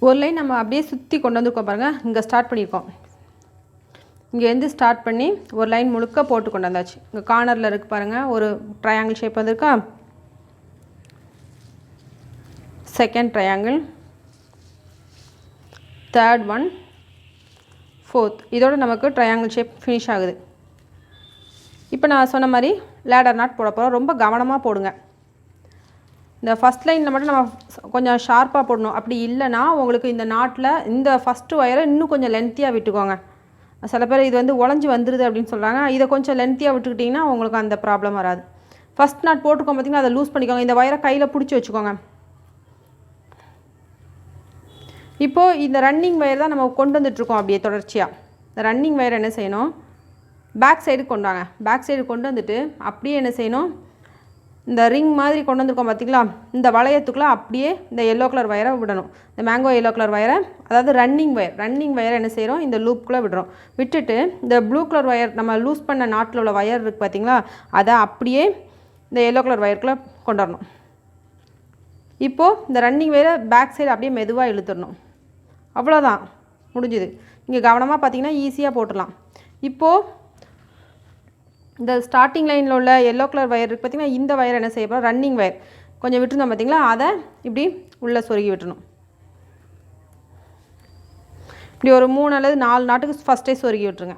ஒரு லைன் நம்ம அப்படியே சுற்றி கொண்டு வந்துருக்கோம் பாருங்கள். இங்கே ஸ்டார்ட் பண்ணியிருக்கோம். இங்கேருந்து ஸ்டார்ட் பண்ணி ஒரு லைன் முழுக்க போட்டு கொண்டு வந்தாச்சு. இங்கே கார்னரில் இருக்குது பாருங்கள், ஒரு ட்ரையாங்கிள் ஷேப் வந்திருக்கா. Second triangle, third one, fourth. இதோடு நமக்கு ட்ரையாங்கிள் ஷேப் ஃபினிஷ் ஆகுது. இப்போ நான் சொன்ன மாதிரி லேடர் நாட் போட போகிறோம். ரொம்ப கவனமாக போடுங்க. இந்த ஃபஸ்ட் லைனில் மட்டும் நம்ம கொஞ்சம் ஷார்ப்பாக போடணும். அப்படி இல்லைனா உங்களுக்கு இந்த நாட்டில் இந்த ஃபஸ்ட்டு ஒயரை இன்னும் கொஞ்சம் லென்த்தியாக விட்டுக்கோங்க. சில பேர் இது உடஞ்சி வந்துடுது அப்படின்னு சொல்கிறாங்க. இதை கொஞ்சம் லென்த்தியாக விட்டுக்கிட்டிங்கன்னா உங்களுக்கு அந்த ப்ராப்ளம் வராது. ஃபஸ்ட் நாட் போட்டுக்கோங்க பார்த்திங்கன்னா, அதை லூஸ் பண்ணிக்கோங்க. இந்த ஒயரை கையில் பிடிச்சி வச்சுக்கோங்க. இப்போது இந்த ரன்னிங் ஒயர் தான் நம்ம கொண்டு வந்துட்ருக்கோம். அப்படியே தொடர்ச்சியாக இந்த ரன்னிங் ஒயர் என்ன செய்யணும், பேக் சைடு கொண்டு வாங்க. பேக் சைடு கொண்டு வந்துட்டு அப்படியே என்ன செய்யணும், இந்த ரிங் மாதிரி கொண்டு வந்திருக்கோம் பார்த்திங்களா, இந்த வளையத்துக்குள்ளே அப்படியே இந்த எல்லோ கலர் ஒயரை விடணும். இந்த மேங்கோ எல்லோ கலர் ஒயரை, அதாவது ரன்னிங் ஒயரை என்ன செய்கிறோம், இந்த லூப்புக்குள்ளே விடுறோம். விட்டுட்டு இந்த ப்ளூ கலர் ஒயர் நம்ம லூஸ் பண்ண நாட்டில் உள்ள ஒயர் இருக்குது பார்த்திங்களா, அதை அப்படியே இந்த எல்லோ கலர் ஒயருக்குள்ளே கொண்டு வரணும். இப்போது இந்த ரன்னிங் ஒயரை பேக் சைடு அப்படியே மெதுவாக இழுத்துடணும். அவ்வளோதான், முடிஞ்சுது. இங்கே கவனமாக பார்த்திங்கன்னா ஈஸியாக போட்டுடலாம். இப்போது இந்த ஸ்டார்டிங் லைனில் உள்ள எல்லோ கலர் ஒயர் இருக்குது பார்த்திங்கன்னா, இந்த ஒயர் என்ன செய்ய போகிறோம், ரன்னிங் ஒயர் கொஞ்சம் விட்டுருந்தோம் பார்த்திங்களா, அதை இப்படி உள்ளே சொருகி விட்டுணும். இப்படி ஒரு 3 அல்லது 4 நாட்டுக்கு ஃபஸ்ட்டே சொருகி விட்டுருங்க.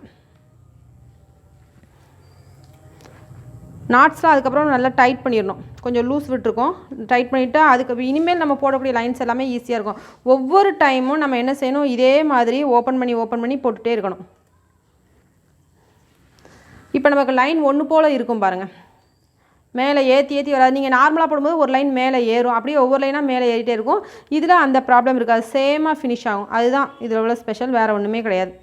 நாட்ஸ்லாம் அதுக்கப்புறம் நல்லா டைட் பண்ணிடணும். கொஞ்சம் லூஸ் விட்டுருக்கோம், டைட் பண்ணிவிட்டு அதுக்கு இனிமேல் நம்ம போடக்கூடிய லைன்ஸ் எல்லாமே ஈஸியாக இருக்கும். ஒவ்வொரு டைமும் நம்ம என்ன செய்யணும், இதே மாதிரி ஓப்பன் பண்ணி போட்டுகிட்டே இருக்கணும். இப்போ நமக்கு லைன் ஒன்று போல் இருக்கும் பாருங்கள், மேலே ஏற்றி வராது. நீங்கள் நார்மலாக போடும்போது ஒரு லைன் மேலே ஏறும், அப்படியே ஒவ்வொரு லைனாக மேலே ஏறிட்டே இருக்கும். இதில் அந்த ப்ராப்ளம் இருக்காது, சேமாக ஃபினிஷ் ஆகும். அதுதான் இதில் உள்ள ஸ்பெஷல், வேறு ஒன்றுமே கிடையாது.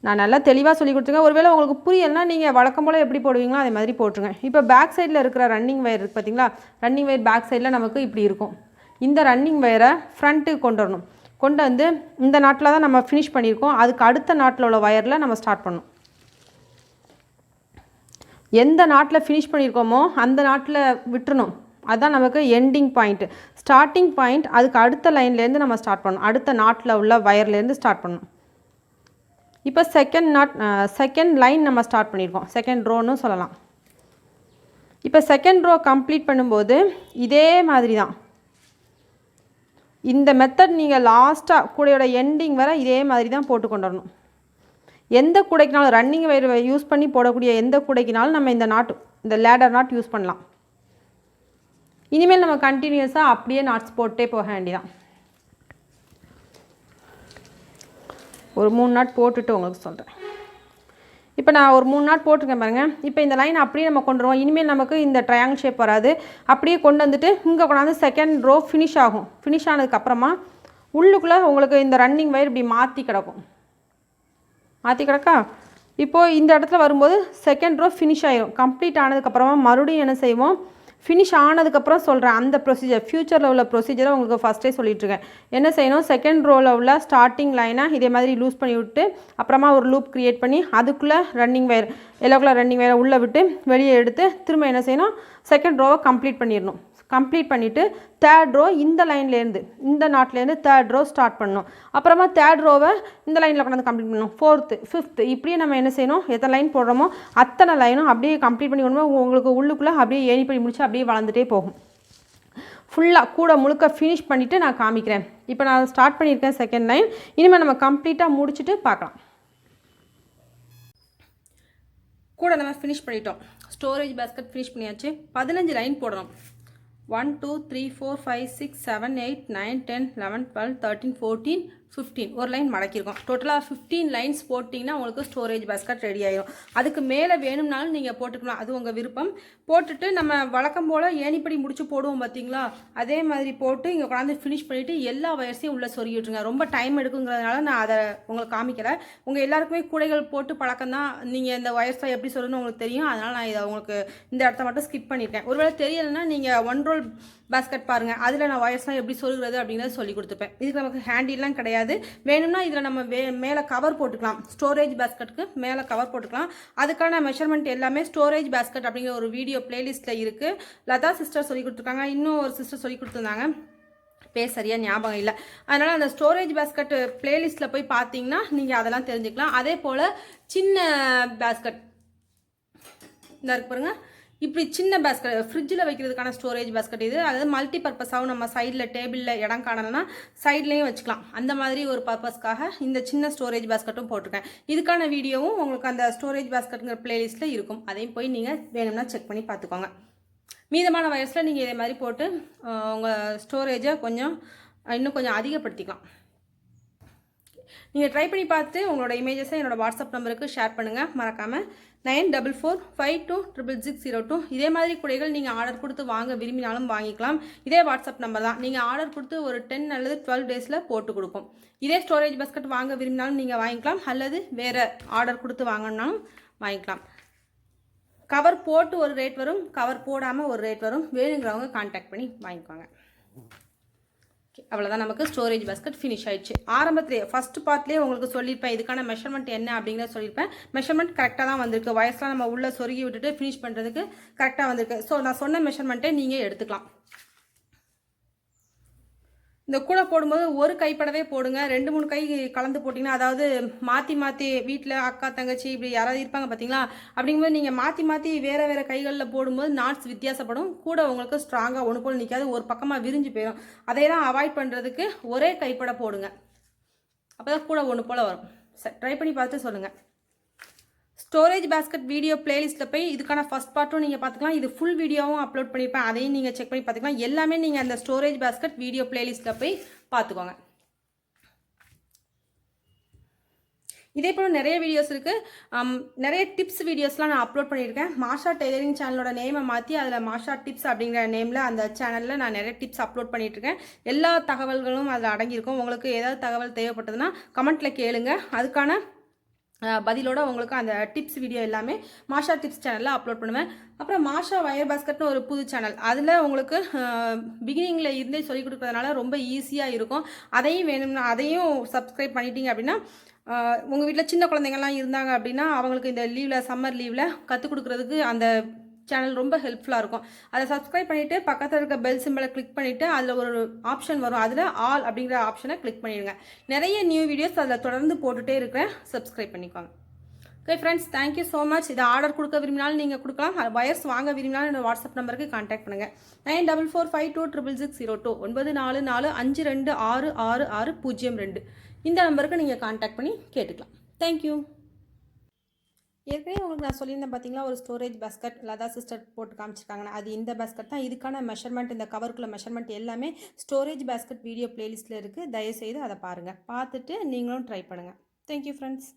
நான் நல்லா தெளிவாக சொல்லி கொடுத்துருக்கேன். ஒருவேளை உங்களுக்கு புரியலைன்னா நீங்கள் வழக்கம் போல் எப்படி போடுவீங்களோ அதே மாதிரி போட்டுருங்க. இப்போ பேக் சைடில் இருக்கிற ரன்னிங் ஒயர் இருக்குது பார்த்திங்களா, ரன்னிங் ஒயர் பேக் சைடில் நமக்கு இப்படி இருக்கும். இந்த ரன்னிங் ஒயரை ஃப்ரண்ட்டுக்கு கொண்டு வரணும். கொண்டு வந்து இந்த நாட்டில் தான் நம்ம ஃபினிஷ் பண்ணியிருக்கோம், அதுக்கு அடுத்த நாட்டில் உள்ள ஒயரில் நம்ம ஸ்டார்ட் பண்ணணும். எந்த நாட்டில் ஃபினிஷ் பண்ணியிருக்கோமோ அந்த நாட்டில் விட்டுறணும். அதுதான் நமக்கு எண்டிங் பாயிண்ட்டு. ஸ்டார்டிங் பாயிண்ட் அதுக்கு அடுத்த லைன்லேருந்து நம்ம ஸ்டார்ட் பண்ணணும், அடுத்த நாட்டில் உள்ள ஒயர்லேருந்து ஸ்டார்ட் பண்ணணும். இப்போ செகண்ட் லைன் நம்ம ஸ்டார்ட் பண்ணியிருக்கோம், செகண்ட் ரோன்னு சொல்லலாம். இப்போ செகண்ட் ரோ கம்ப்ளீட் பண்ணும்போது இதே மாதிரி தான் இந்த மெத்தட் நீங்கள் லாஸ்ட்டாக கூடையோட எண்டிங் வர இதே மாதிரி தான் போட்டு கொண்டு வரணும். எந்த கூடைக்குனாலும் ரன்னிங் வயர் யூஸ் பண்ணி போடக்கூடிய எந்த கூடைக்குனாலும் நம்ம இந்த லேடர் நாட் யூஸ் பண்ணலாம். இனிமேல் நம்ம கண்டினியூஸாக அப்படியே நாட்ஸ் போட்டே போக வேண்டியதான். ஒரு 3 நாட் போட்டுட்டு உங்களுக்கு சொல்கிறேன். இப்போ நான் ஒரு 3 நாட் போட்டிருக்கேன் பாருங்கள். இப்போ இந்த லைன் அப்படியே நம்ம கொண்டு வருவோம். இனிமேல் நமக்கு இந்த ட்ரையாங்கிள் ஷேப் வராது. அப்படியே கொண்டு வந்துட்டு இங்கே கொண்டாந்து செகண்ட் ரோ ஃபினிஷ் ஆகும். ஃபினிஷ் ஆனதுக்கப்புறமா உள்ளுக்குள்ளே உங்களுக்கு இந்த ரன்னிங் வயர் இப்படி மாற்றி கிடக்கா. இப்போது இந்த இடத்துல வரும்போது செகண்ட் ரோ ஃபினிஷ் ஆகிடும். கம்ப்ளீட் ஆனதுக்கப்புறமா மறுபடியும் என்ன செய்வோம், ஃபினிஷ் ஆனதுக்கப்புறம் சொல்கிறேன் அந்த ப்ரொசீஜர், ஃப்யூச்சரில் உள்ள ப்ரொசீஜரை உங்களுக்கு ஃபஸ்ட்டே சொல்லிட்டுருக்கேன். என்ன செய்யணும், செகண்ட் ரோவில் உள்ள ஸ்டார்டிங் லைனை இதே மாதிரி லூஸ் பண்ணி விட்டு அப்புறமா ஒரு லூப் க்ரியேட் பண்ணி அதுக்குள்ளே running wire yellow colour running வயரை உள்ளே விட்டு வெளியே எடுத்து திரும்ப என்ன செய்யணும், செகண்ட் ரோவை கம்ப்ளீட் பண்ணிடணும். கம்ப்ளீட் பண்ணிவிட்டு தேர்ட் ரோ இந்த லைன்லேருந்து இந்த நாட்லேருந்து தேர்ட் ரோ ஸ்டார்ட் பண்ணணும். அப்புறமா தேர்ட் ரோவை இந்த லைனில் கொண்டாந்து கம்ப்ளீட் பண்ணணும். 4th 5th இப்படியே நம்ம என்ன செய்யணும், எத்தனை லைன் போடுறோமோ அத்தனை லைனும் அப்படியே கம்ப்ளீட் பண்ணி கொண்டு உங்களுக்கு உள்ளுக்குள்ளே அப்படியே ஏணி பண்ணி முடிச்சு அப்படியே வளர்ந்துட்டே போகும். ஃபுல்லாக கூட முழுக்க ஃபினிஷ் பண்ணிவிட்டு நான் காமிக்கிறேன். இப்போ நான் ஸ்டார்ட் பண்ணியிருக்கேன் செகண்ட் லைன். இனிமேல் நம்ம கம்ப்ளீட்டாக முடிச்சுட்டு பார்க்கலாம். கூட நம்ம ஃபினிஷ் பண்ணிட்டோம். ஸ்டோரேஜ் பேஸ்கெட் ஃபினிஷ் பண்ணியாச்சு. 15 லைன் போடணும். 1 2 3 4 5 6 7 8 9 10 11 12 13 14 15 ஒரு லைன் மடக்கியிருக்கோம். டோட்டலாக 15 லைன்ஸ் போட்டிங்கன்னா உங்களுக்கு ஸ்டோரேஜ் பேஸ்கெட் ரெடி ஆகிடும். அதுக்கு மேலே வேணும்னாலும் நீங்கள் போட்டுக்கலாம், அது உங்கள் விருப்பம். போட்டுட்டு நம்ம வழக்கம் போல் ஏணிப்படி முடிச்சு போடுவோம் பார்த்தீங்களா, அதே மாதிரி போட்டு இங்கே கொண்டாந்து ஃபினிஷ் பண்ணிவிட்டு எல்லா வயர்ஸையும் உள்ளே சொருகி விட்டுருங்க. ரொம்ப டைம் எடுக்குங்கிறதுனால நான் அதை உங்களுக்கு காமிக்கலை. உங்கள் எல்லாருக்குமே கூடைகள் போட்டு பழக்கம் தான், நீங்கள் இந்த வயர்ஸை எப்படி சொல்லணும்னு உங்களுக்கு தெரியும். அதனால் நான் இதை உங்களுக்கு இந்த இடத்த மட்டும் ஸ்கிப் பண்ணியிருக்கேன். ஒருவேளை தெரியலைன்னா நீங்கள் 1 ரோல் பேஸ்கெட் பாருங்கள், அதில் நான் வயர்ஸ்லாம் எப்படி சொருகிறது அப்படிங்கிறத சொல்லி கொடுத்துப்பேன். இதுக்கு நமக்கு ஹேண்டில்லாம் கிடையாது. வேணும்னா இதில் நம்ம மேலே கவர் போட்டுக்கலாம், ஸ்டோரேஜ் பேஸ்கெட்டுக்கு மேலே கவர் போட்டுக்கலாம். அதுக்கான மெஷர்மெண்ட் எல்லாமே ஸ்டோரேஜ் பேஸ்கெட் அப்படிங்கிற ஒரு வீடியோ பிளேலிஸ்ட்டில் இருக்குது. லதா சிஸ்டர் சொல்லி கொடுத்துருக்காங்க, இன்னும் ஒரு சிஸ்டர் சொல்லி கொடுத்துருந்தாங்க. பேர் சரியாக ஞாபகம் இல்லை. அதனால் அந்த ஸ்டோரேஜ் பேஸ்கட் பிளேலிஸ்ட்டில் போய் பார்த்தீங்கன்னா நீங்கள் அதெல்லாம் தெரிஞ்சுக்கலாம். அதே போல் சின்ன பேஸ்கட் இந்த இருக்கு பாருங்க, இப்படி சின்ன பேஸ்கட் ஃப்ரிட்ஜில் வைக்கிறதுக்கான ஸ்டோரேஜ் பேஸ்கட் இது. அதாவது மல்டி பர்பஸாகவும் நம்ம சைடில் டேபிளில் இடம் காணலைன்னா சைட்லேயும் வச்சுக்கலாம். அந்த மாதிரி ஒரு பர்பஸ்க்காக இந்த சின்ன ஸ்டோரேஜ் பேஸ்கட்டும் போட்டிருக்கேன். இதுக்கான வீடியோவும் உங்களுக்கு அந்த ஸ்டோரேஜ் பேஸ்கட்டுங்கிற பிளேலிஸ்ட்டில் இருக்கும். அதையும் போய் நீங்கள் வேணும்னா செக் பண்ணி பார்த்துக்கோங்க. மீதமான வயசில் நீங்கள் இதே மாதிரி போட்டு உங்கள் ஸ்டோரேஜை இன்னும் கொஞ்சம் அதிகப்படுத்திக்கலாம். நீங்கள் ட்ரை பண்ணி பார்த்து உங்களோட இமேஜஸை என்னோடய வாட்ஸ்அப் நம்பருக்கு ஷேர் பண்ணுங்கள். மறக்காமல் 9445266602. இதே மாதிரி குடைகள் நீங்கள் ஆர்டர் கொடுத்து வாங்க விரும்பினாலும் வாங்கிக்கலாம். இதே வாட்ஸ்அப் நம்பர் தான். நீங்கள் ஆர்டர் கொடுத்து ஒரு 10 அல்லது 12 டேஸில் போட்டு கொடுப்போம். இதே ஸ்டோரேஜ் பஸ்கட் வாங்க விரும்பினாலும் நீங்கள் வாங்கிக்கலாம், அல்லது வேறு ஆர்டர் கொடுத்து வாங்கினாலும் வாங்கிக்கலாம். கவர் போட்டு ஒரு ரேட் வரும், கவர் போடாமல் ஒரு ரேட் வரும். வேணுங்கிறவங்க கான்டாக்ட் பண்ணி வாங்கிக்குவாங்க. அவ்வளோதான், நமக்கு ஸ்டோரேஜ் பாஸ்கெட் ஃபினிஷ் ஆயிடுச்சு. ஆரம்பத்திலே ஃபஸ்ட் பார்ட்லேயே உங்களுக்கு சொல்லியிருப்பேன் இதுக்கான மெஷர்மெண்ட் என்ன அப்படிங்கிறத சொல்லியிருப்பேன். மெஷர்மெண்ட் கரெக்டாக தான் வந்திருக்கு. வயசுலாம் நம்ம உள்ளே சொருகி விட்டுட்டு ஃபினிஷ் பண்ணுறதுக்கு கரெக்டாக வந்திருக்கு. ஸோ நான் சொன்ன மெஷர்மெண்ட்டை நீங்கள் எடுத்துக்கலாம். இந்த கூடை போடும்போது ஒரு கைப்படவே போடுங்க. 2-3 கை கலந்து போட்டிங்கன்னா, அதாவது மாற்றி வீட்டில் அக்கா தங்கச்சி இப்படி யாராவது இருப்பாங்க பார்த்தீங்களா, அப்படிங்கும்போது நீங்கள் மாற்றி வேறு கைகளில் போடும்போது நாட்ஸ் வித்தியாசப்படும். கூட உங்களுக்கு ஸ்ட்ராங்காக ஒன்று போல் நிற்காது, ஒரு பக்கமாக விரிஞ்சு போயிடும். அதையெல்லாம் அவாய்ட் பண்ணுறதுக்கு ஒரே கைப்பட போடுங்க. அப்போ தான் கூட ஒன்று போல் வரும். ட்ரை பண்ணி பார்த்து சொல்லுங்கள். ஸ்டோரேஜ் பாஸ்கெட் வீடியோ பிளேலிஸ்ட்டில் போய் இதுக்கான ஃபஸ்ட் பார்ட்டும் நீங்கள் பார்த்துக்கலாம். இது ஃபுல் வீடியோவும் அப்லோட் பண்ணியிருப்பேன், அதையும் நீங்கள் செக் பண்ணி பார்த்துக்கலாம். எல்லாமே நீங்கள் அந்த ஸ்டோரேஜ் பாஸ்கெட் வீடியோ பிளேலிஸ்ட்டில் போய் பார்த்துக்கோங்க. இதே போல் நிறைய வீடியோஸ் இருக்குது. நிறைய டிப்ஸ் வீடியோஸ்லாம் நான் அப்லோட் பண்ணியிருக்கேன். மாஷா டெய்லரிங் சேனலோட நேமை மாற்றி அதில் மாஷா டிப்ஸ் அப்படிங்கிற நேமில் அந்த சேனலில் நான் நிறைய டிப்ஸ் அப்லோட் பண்ணிகிட்ருக்கேன். எல்லா தகவல்களும் அதில் அடங்கியிருக்கும். உங்களுக்கு ஏதாவது தகவல் தேவைப்பட்டதுன்னா கமெண்ட்டில் கேளுங்க. அதுக்கான பதிலோட உங்களுக்கு அந்த டிப்ஸ் வீடியோ எல்லாமே மாஷா டிப்ஸ் சேனலில் அப்லோட் பண்ணுவேன். அப்புறம் மாஷா வயர் பாஸ்கெட்னு ஒரு புது சேனல், அதில் உங்களுக்கு பிகினிங்கில் இருந்தே சொல்லிக் கொடுக்குறதுனால ரொம்ப ஈஸியாக இருக்கும். அதையும் வேணும்னா அதையும் சப்ஸ்கிரைப் பண்ணிட்டீங்க அப்படின்னா, உங்கள் வீட்டில் சின்ன குழந்தைங்கள்லாம் இருந்தாங்க அப்படின்னா அவங்களுக்கு இந்த லீவில் சம்மர் லீவில் கற்றுக் கொடுக்குறதுக்கு அந்த சேனல் ரொம்ப ஹெல்ப்ஃபுல்லாக இருக்கும். அதை சப்ஸ்கிரைப் பண்ணிவிட்டு பக்கத்தில் இருக்க பெல் சிம்பிளை கிளிக் பண்ணிவிட்டு அதில் ஒரு ஆப்ஷன் வரும், அதில் ஆல் அப்படிங்கிற ஆப்ஷனை கிளிக் பண்ணிடுங்க. நிறைய நியூ வீடியோஸ் அதில் தொடர்ந்து போட்டுகிட்டே இருக்கிறேன், சப்ஸ்கிரைப் பண்ணிக்கோங்க. Okay friends, thank you so much. இதை ஆர்டர் கொடுக்க விரும்பினாலும் நீங்கள் கொடுக்கலாம், வயர்ஸ் வாங்க விரும்பினாலும் என்னோட வாட்ஸ்அப் நம்பருக்கு கான்டாக்ட் பண்ணுங்கள். 9445266602 9445266602. இந்த நம்பருக்கு நீங்கள் கான்டாக்ட் பண்ணி கேட்டுக்கலாம். தேங்க்யூ. ஏற்கனவே உங்களுக்கு நான் சொல்லியிருந்தேன் பார்த்தீங்களா, ஒரு ஸ்டோரேஜ் பாஸ்கெட் லதா சிஸ்டர் போட்டு காமிச்சிருக்காங்கன்னா, அது இந்த பாஸ்கெட் தான். இதுக்கான மெஷர்மெண்ட், இந்த கவருக்குள்ள மெஷர்மெண்ட் எல்லாமே ஸ்டோரேஜ் பாஸ்கெட் வீடியோ பிளேலிஸ்ட்டில் இருக்குது. தயவுசெய்து அதை பாருங்கள், பார்த்துட்டு நீங்களும் ட்ரை பண்ணுங்கள். Thank you friends.